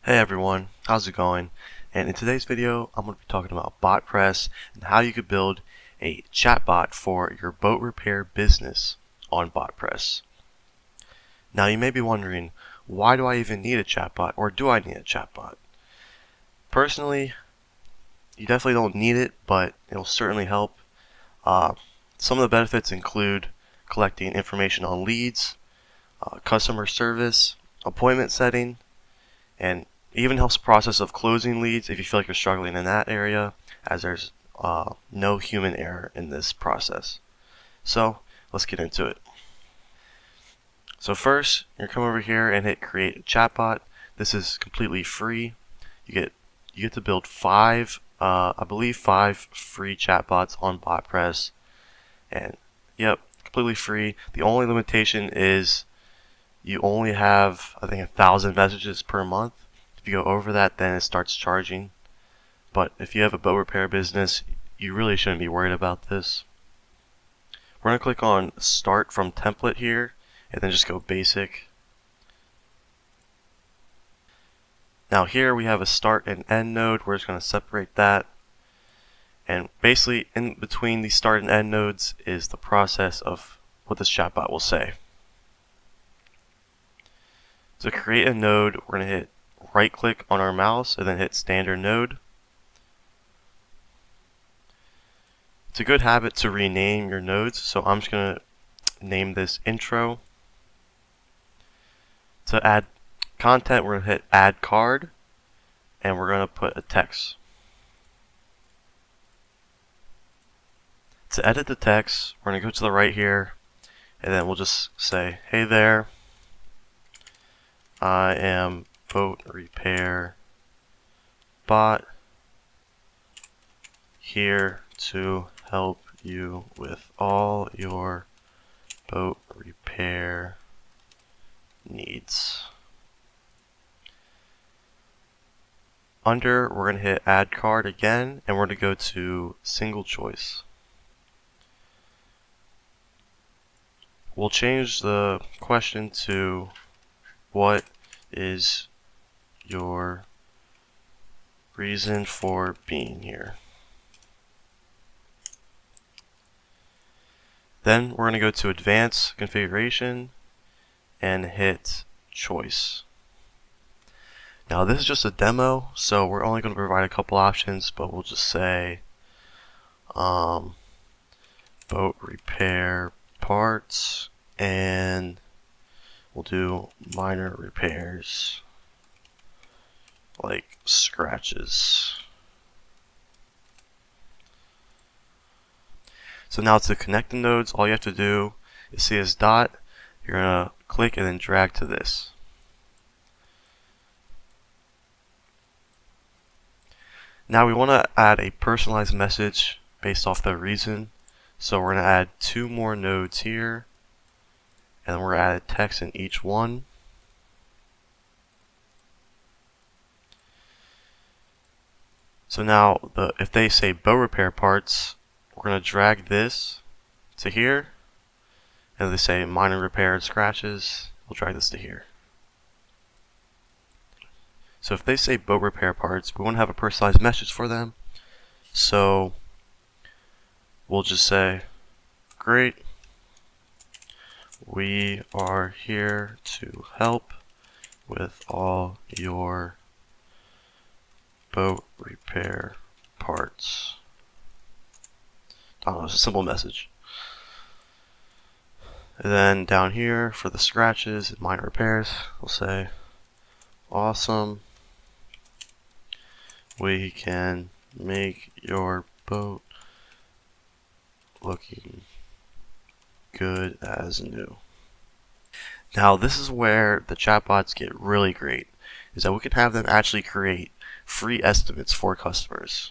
Hey everyone, how's it going? And in today's video, I'm going to be talking about Botpress and how you could build a chatbot for your boat repair business on Botpress. Now you may be wondering, why do I even need a chatbot, or do I need a chatbot? Personally, you definitely don't need it, but it'll certainly help. Some of the benefits include collecting information on leads, customer service, appointment setting, and even helps the process of closing leads if you feel like you're struggling in that area, as there's no human error in this process. So let's get into it. So first, you're gonna come over here and hit create a chatbot. This is completely free. You get to build five free chatbots on Botpress, and yep, completely free. The only limitation is you only have, I think, 1,000 messages per month. If you go over that, then it starts charging. But if you have a boat repair business, you really shouldn't be worried about this. We're going to click on Start from Template here, and then just go Basic. Now here we have a start and end node. We're just going to separate that. And basically, in between these start and end nodes is the process of what this chatbot will say. To create a node, we're going to hit right click on our mouse and then hit standard node. It's a good habit to rename your nodes, so I'm just going to name this intro. To add content, we're going to hit add card, and we're going to put a text. To edit the text, we're going to go to the right here, and then we'll just say, hey there, I am boat repair bot here to help you with all your boat repair needs. Under, we're going to hit add card again, and we're going to go to single choice. We'll change the question to what is your reason for being here? Then we're going to go to Advanced Configuration and hit Choice. Now this is just a demo, so we're only going to provide a couple options, but we'll just say boat repair parts, and we'll do minor repairs like scratches. So now to connect the nodes, all you have to do is see this dot, you're going to click and then drag to this. Now we want to add a personalized message based off the reason. So we're going to add 2 more nodes here, and we're going to add text in each one. So now if they say boat repair parts, we're going to drag this to here, and if they say minor repair and scratches, we'll drag this to here. So if they say boat repair parts, we want to have a personalized message for them. So we'll just say, great, we are here to help with all your boat repair parts. I don't know, it's a simple message. And then down here for the scratches and minor repairs, we'll say, awesome, we can make your boat looking good as new. Now this is where the chatbots get really great, is that we can have them actually create free estimates for customers.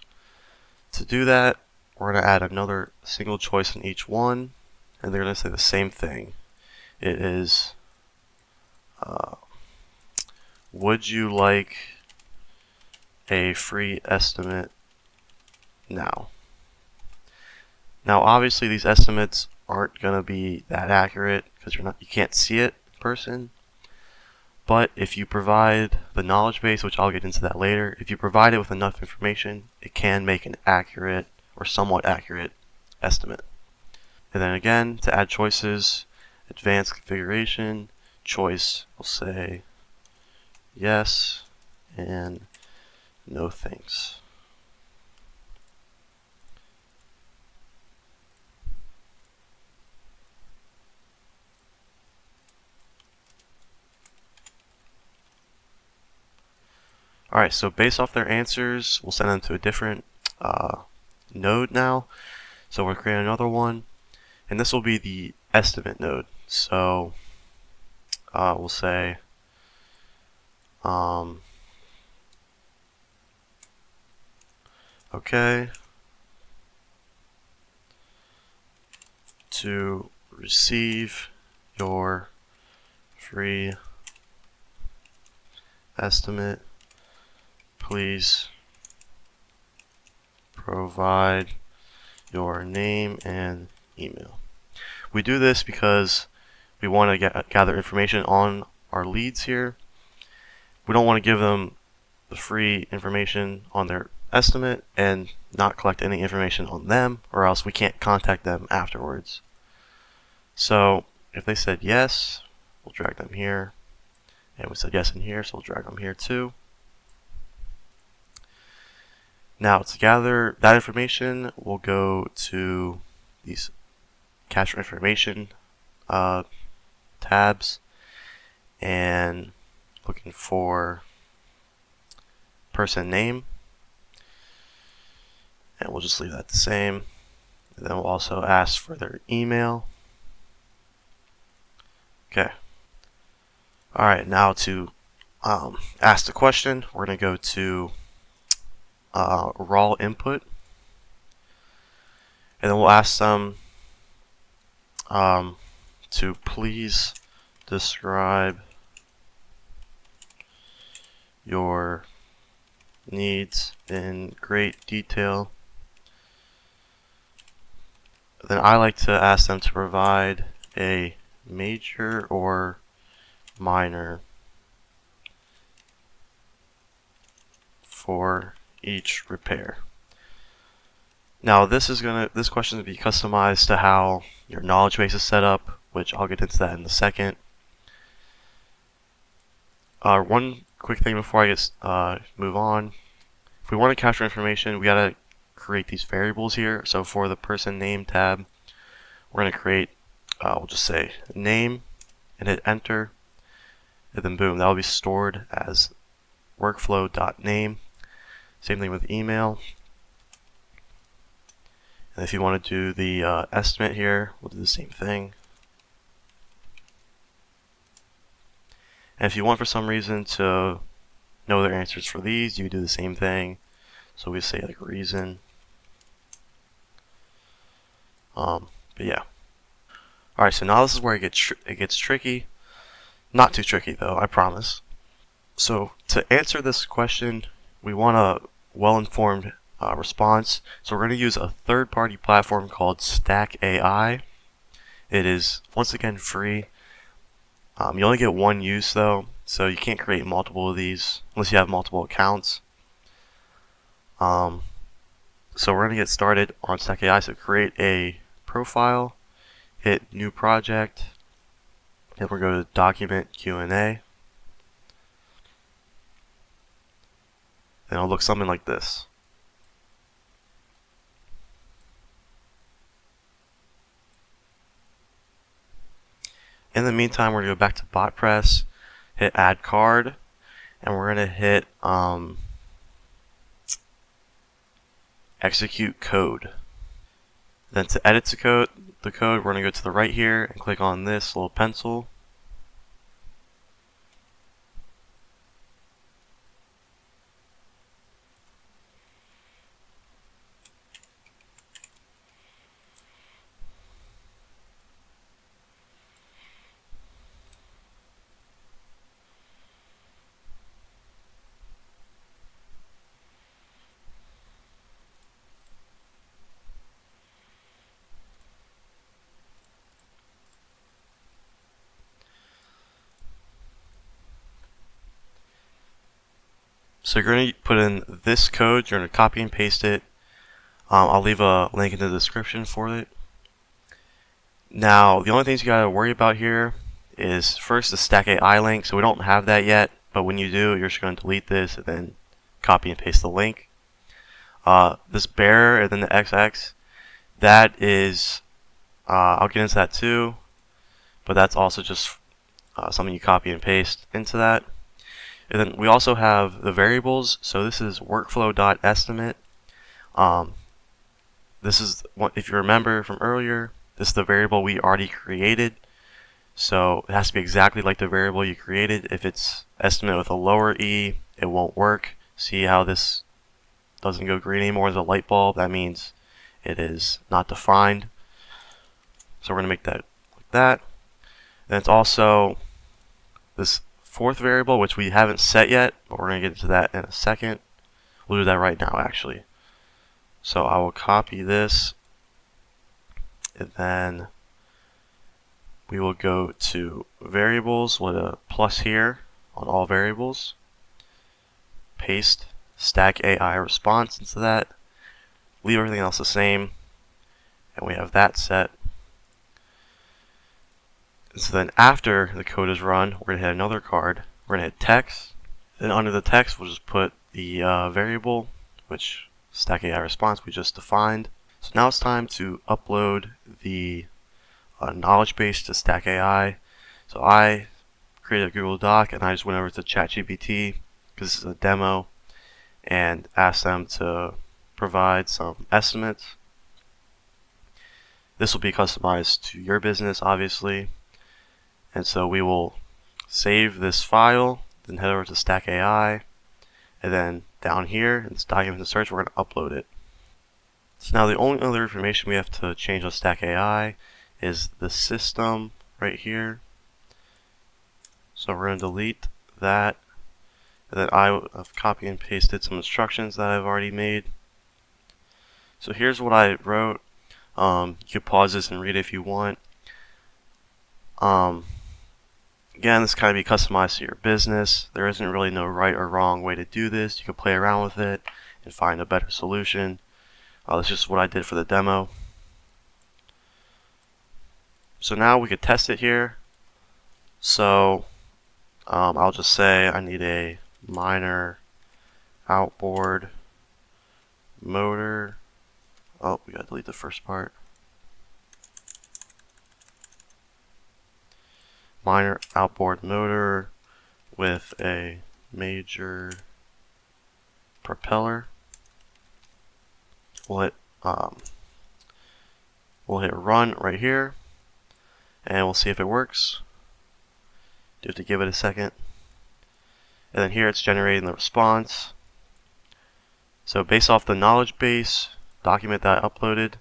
To do that, we're going to add another single choice in each one, and they're going to say the same thing. It is, would you like a free estimate now? Now obviously these estimates aren't going to be that accurate because you can't see it in person, But if you provide the knowledge base, which I'll get into that later, if you provide it with enough information, it can make an accurate or somewhat accurate estimate. And then again, to add choices, advanced configuration, choice, we'll say yes and no thanks. Alright, so based off their answers, we'll send them to a different node now. So we'll create another one, and this will be the estimate node. So we'll say okay, to receive your free estimate, please provide your name and email. We do this because we want to gather information on our leads here. We don't want to give them the free information on their estimate and not collect any information on them, or else we can't contact them afterwards. So if they said yes, we'll drag them here, and we said yes in here, so we'll drag them here too. Now to gather that information, we'll go to these capture information tabs and looking for person name, and we'll just leave that the same. And then we'll also ask for their email. Okay. Alright, now to ask the question, we're going to go to raw input, and then we'll ask them to please describe your needs in great detail. Then I like to ask them to provide a major or minor for each repair. Now this question will be customized to how your knowledge base is set up, which I'll get into that in a second. One quick thing before I move on. If we want to capture information, we gotta create these variables here. So for the person name tab, we're gonna create, we'll just say name and hit enter, and then boom, that will be stored as workflow.name. Same thing with email. And if you want to do the estimate here, we'll do the same thing. And if you want for some reason to know their answers for these, you do the same thing. So we say like reason. But yeah. Alright, so now this is where it gets tricky. Not too tricky though, I promise. So to answer this question, we want a well-informed response. So we're going to use a third-party platform called StackAI. It is, once again, free. You only get one use though, so you can't create multiple of these unless you have multiple accounts. So we're going to get started on StackAI. So create a profile, hit new project, and we're going to document Q&A. And it'll look something like this. In the meantime, we're going to go back to Botpress, hit add card, and we're going to hit execute code. Then to edit the code, we're going to go to the right here and click on this little pencil. So you're going to put in this code, you're going to copy and paste it. I'll leave a link in the description for it. Now, the only things you got to worry about here is first the StackAI link. So we don't have that yet, but when you do, you're just going to delete this and then copy and paste the link. This bearer and then the XX, that is, I'll get into that too, but that's also just something you copy and paste into that. And then we also have the variables. So this is workflow.estimate. This is what, if you remember from earlier, this is the variable we already created. So it has to be exactly like the variable you created. If it's estimate with a lower e, it won't work. See how this doesn't go green anymore as a light bulb? That means it is not defined. So we're going to make that like that. Then it's also this fourth variable, which we haven't set yet, but we're going to get into that in a second. We'll do that right now, actually. So I will copy this, and then we will go to variables with a plus here on all variables. Paste StackAI response into that. Leave everything else the same, and we have that set. And so then after the code is run, we're going to hit another card. We're going to hit text. Then under the text, we'll just put the variable, which StackAI response we just defined. So now it's time to upload the knowledge base to StackAI. So I created a Google Doc and I just went over to ChatGPT, because this is a demo, and asked them to provide some estimates. This will be customized to your business, obviously. And so we will save this file, then head over to StackAI, and then down here in this document and search, we're going to upload it. So now the only other information we have to change on StackAI is the system right here. So we're going to delete that, and then I've copied and pasted some instructions that I've already made. So here's what I wrote. You can pause this and read it if you want. Again, this kind of be customized to your business. There isn't really no right or wrong way to do this. You can play around with it and find a better solution. That's just what I did for the demo. So now we could test it here. So I'll just say I need a minor outboard motor. Oh, we gotta delete the first part. Minor outboard motor with a major propeller. We'll hit run right here, and we'll see if it works. Do have to give it a second. And then here it's generating the response. So based off the knowledge base document that I uploaded,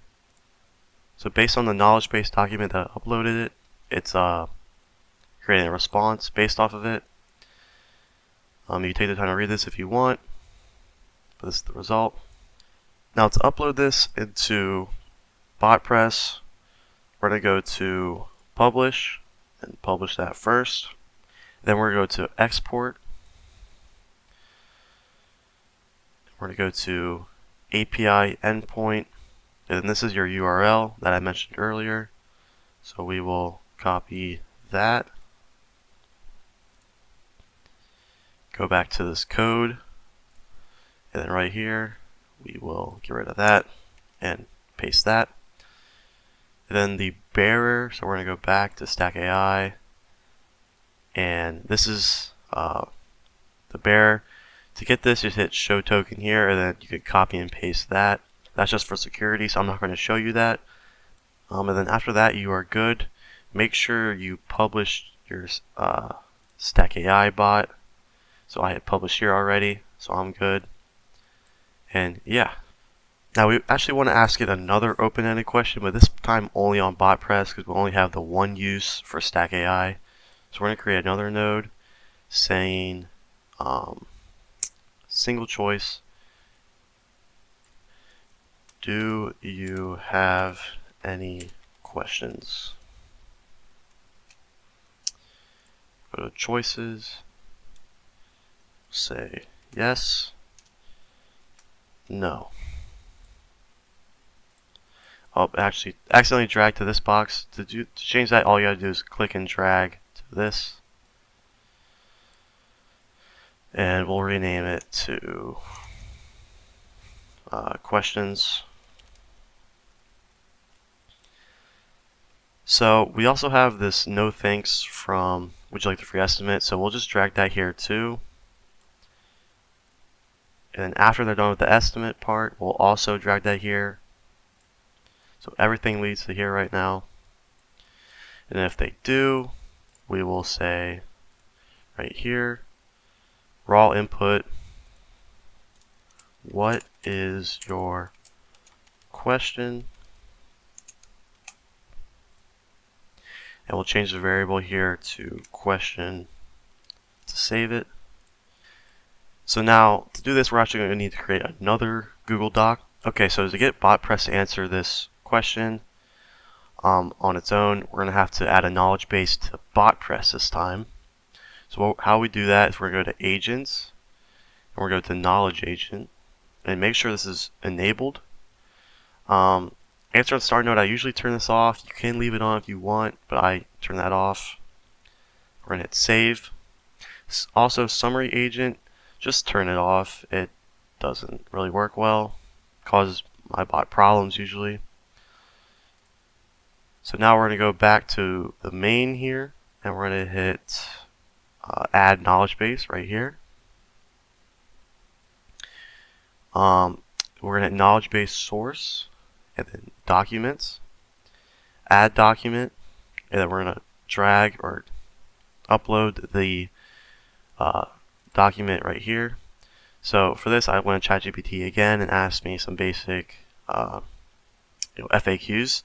based on the knowledge base document that I uploaded, it's creating a response based off of it. You can take the time to read this if you want, but this is the result. Now to upload this into Botpress, we're going to go to publish and publish that first. Then we're going to go to export. We're going to go to API endpoint, and this is your URL that I mentioned earlier. So we will copy that. Go back to this code, and then right here we will get rid of that and paste that. And then the bearer, so we're going to go back to StackAI, and this is the bearer. To get this, just hit show token here, and then you can copy and paste that. That's just for security, so I'm not going to show you that. And then after that, you are good. Make sure you publish your StackAI bot. So I had published here already, so I'm good. And yeah. Now we actually want to ask it another open-ended question, but this time only on Botpress, because we only have the one use for StackAI. So we're going to create another node saying single choice. Do you have any questions? Go to choices. Say Yes. No. Oh, actually, accidentally dragged to this box. To change that, all you gotta do is click and drag to this. And we'll rename it to questions. So we also have this no thanks from would you like the free estimate, so we'll just drag that here too. And then after they're done with the estimate part, we'll also drag that here. So everything leads to here right now. And if they do, we will say right here, raw input, what is your question? And we'll change the variable here to question to save it. So now to do this, we're actually going to need to create another Google Doc. Okay, so to get Botpress to answer this question on its own, we're going to have to add a knowledge base to Botpress this time. So how we do that is we're going to go to Agents, and we're going to go to Knowledge Agent, and make sure this is enabled. Answer on start node, I usually turn this off. You can leave it on if you want, but I turn that off. We're going to hit Save. Also, Summary Agent, just turn it off. It doesn't really work well. Causes my bot problems usually. So now we're going to go back to the main here, and we're going to hit Add Knowledge Base right here. We're going to hit Knowledge Base Source, and then Documents, Add Document, and then we're going to drag or upload the document right here. So for this, I went to ChatGPT again and asked me some basic FAQs.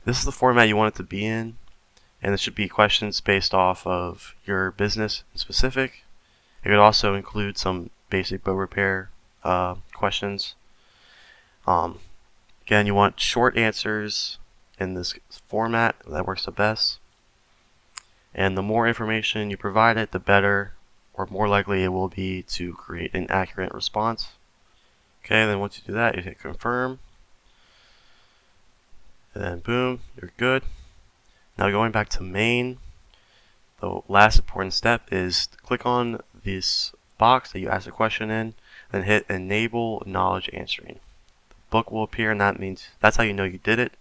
This is the format you want it to be in, and this should be questions based off of your business in specific. It could also include some basic boat repair questions. Again, you want short answers in this format. That works the best. And the more information you provide it, the better or more likely it will be to create an accurate response. Okay, then once you do that, you hit confirm. And then boom, you're good. Now going back to main, the last important step is to click on this box that you asked a question in, then hit enable knowledge answering. The book will appear, and that's how you know you did it.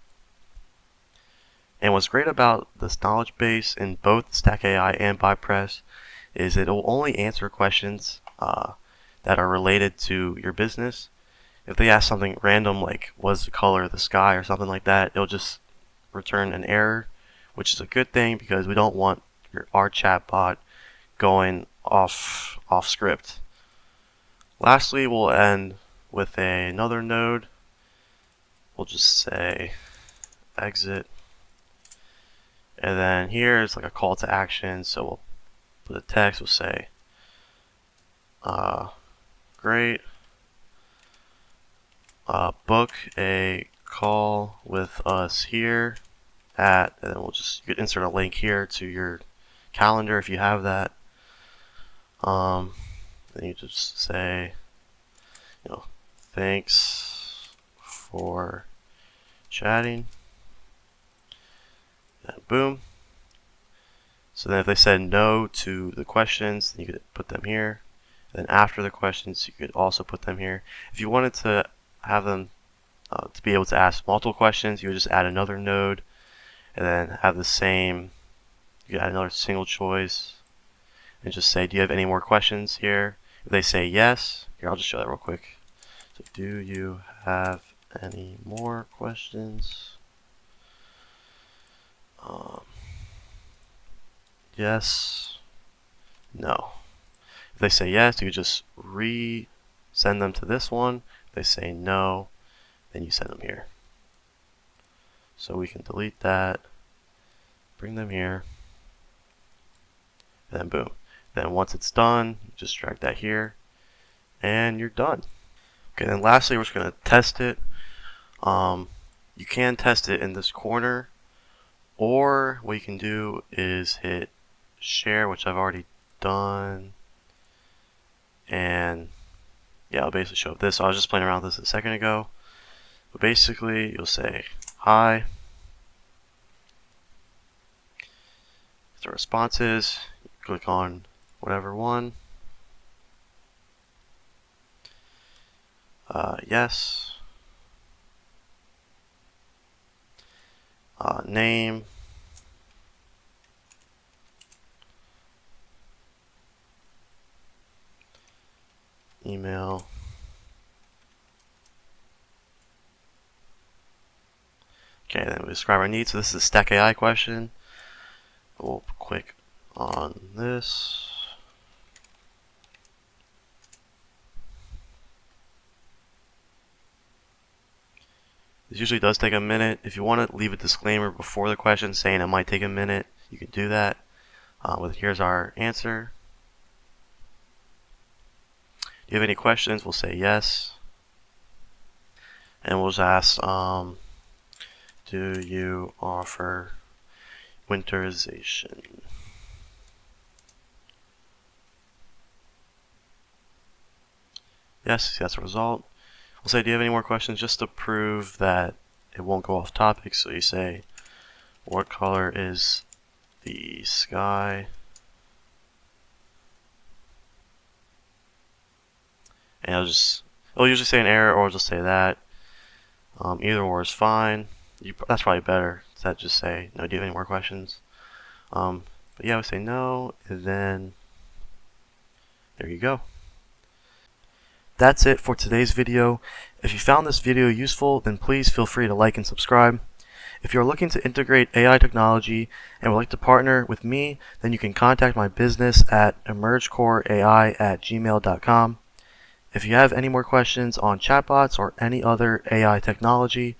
And what's great about this knowledge base in both StackAI and Botpress is it will only answer questions that are related to your business. If they ask something random like what's the color of the sky or something like that, it'll just return an error, which is a good thing because we don't want our chatbot going off script. Lastly, we'll end with another node. We'll just say exit. And then here is like a call to action, so we'll put a text, we'll say, great, book a call with us here at, and then you could insert a link here to your calendar if you have that. Then you just say, thanks for chatting. And boom. So then if they said no to the questions, then you could put them here. And then after the questions, you could also put them here. If you wanted to have them to be able to ask multiple questions, you would just add another node and then have the same, you could add another single choice and just say, do you have any more questions here? If they say yes, here I'll just show that real quick. So do you have any more questions? Yes, no. If they say yes, you just send them to this one. If they say no, then you send them here. So we can delete that, bring them here, and then boom. Then once it's done, you just drag that here, and you're done. Okay, then lastly, we're just going to test it. You can test it in this corner, or what you can do is hit share, which I've already done and yeah, I'll basically show up this. So I was just playing around with this a second ago. But basically, you'll say hi. The responses, click on whatever one. Yes. Name. Email. Okay, then we describe our needs. So this is a StackAI question. We'll click on this. This usually does take a minute. If you want to leave a disclaimer before the question saying it might take a minute, you can do that. Here's our answer. Do you have any questions? We'll say yes. And we'll just ask, do you offer winterization? Yes, that's the result. We'll say, do you have any more questions, just to prove that it won't go off topic. So you say, what color is the sky? And it'll usually say an error, or it'll just say that. Either or is fine. That's probably better. That just say, no, do you have any more questions? But yeah, I would say no, and then there you go. That's it for today's video. If you found this video useful, then please feel free to like and subscribe. If you're looking to integrate AI technology and would like to partner with me, then you can contact my business at EmergeCoreAI@gmail.com. If you have any more questions on chatbots or any other AI technology,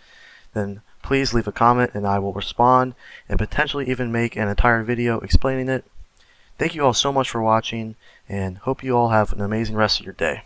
then please leave a comment and I will respond and potentially even make an entire video explaining it. Thank you all so much for watching, and hope you all have an amazing rest of your day.